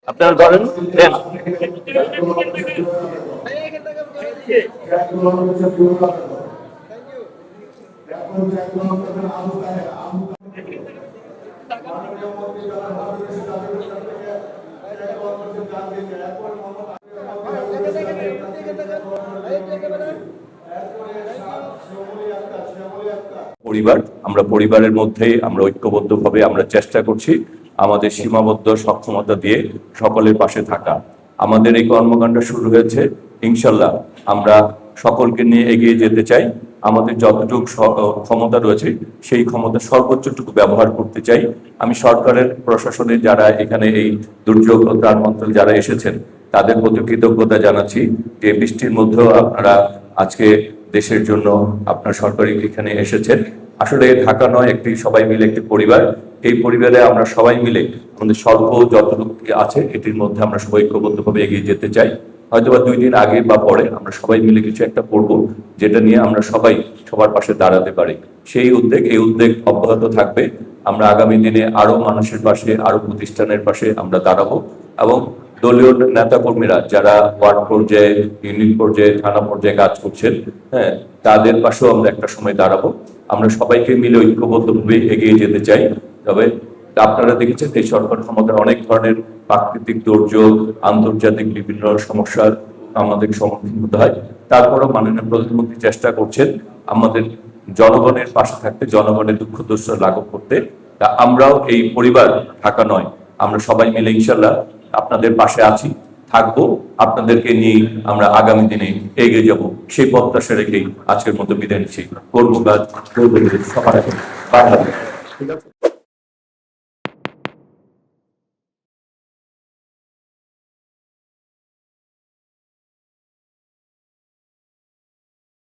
আপনারা ধরেন দেন। পরিবার, আমরা পরিবারের মধ্যে আমরা ঐক্যবদ্ধভাবে আমরা চেষ্টা করছি আমাদের সীমাবদ্ধ সক্ষমতা দিয়ে সকলের পাশে থাকা। আমাদের এই কর্মকাণ্ড শুরু হয়েছে, ইনশাল্লাহ আমরা সকলকে নিয়ে এগিয়ে যেতে চাই। আমাদের যতটুকু ক্ষমতা রয়েছে সেই ক্ষমতা সর্বোচ্চটুকু ব্যবহার করতে চাই। আমি সরকারের প্রশাসনের যারা এখানে এই দুর্যোগ ত্রাণ মন্ত্রণালয়ে যারা এসেছেন তাদের প্রতি কৃতজ্ঞতা জানাচ্ছি যে বৃষ্টির মধ্যেও আপনারা আজকে দেশের জন্য আপনার সরকারি এখানে এসেছেন। আসলে ঢাকা নয়, একটি সবাই মিলে একটি পরিবার। এই পরিবারে আমরা সবাই মিলে আমাদের স্বল্প যতটুকু আছে এটির মধ্যে আমরা সবাই ঐক্যবদ্ধভাবে এগিয়ে যেতে চাই। হয়তোবা 2 দিন আগে বা পরে আমরা সবাই মিলে কিছু একটা করব যেটা নিয়ে আমরা সবাই সবার পাশে দাঁড়াতে পারি। সেই এই উদ্যোগ অব্যাহত থাকবে। আমরা আগামী দিনে আরো মানুষের পাশে, আরো প্রতিষ্ঠানের পাশে আমরা দাঁড়াবো এবং দলীয় নেতা কর্মীরা যারা ওয়ার্ড পর্যায়ে, ইউনিট পর্যায়ে, থানা পর্যায়ে কাজ করছেন, হ্যাঁ, তাদের পাশেও আমরা একটা সময় দাঁড়াবো। আমরা সবাইকে মিলে ঐক্যবদ্ধভাবে এগিয়ে যেতে চাই। তবে আপনারা দেখেছেন এই সরকার ক্ষমতায় অনেক ধরনের প্রাকৃতিক দুর্যোগ, আন্তর্জাতিক বিভিন্ন সমস্যার আমাদের সম্মুখীন হতে হয়। তারপরেও মাননীয় প্রধানমন্ত্রী চেষ্টা করছেন আমাদের জনগণের পাশে থাকতে, জনগণের দুঃখ দুঃস্থ লাঘব করতে। তা আমরাও এই পরিবার ঢাকা নয়, আমরা সবাই মিলে ইনশাল্লাহ আপনাদের পাশে আছি, থাকবো। আপনাদেরকে নিয়ে আমরা আগামী দিনে এগিয়ে যাব, সেই প্রত্যাশা রেখেই আজকের মতো বিদায় নিচ্ছি। করবো কাজ, করবো সবার আগে। ঠিক আছে।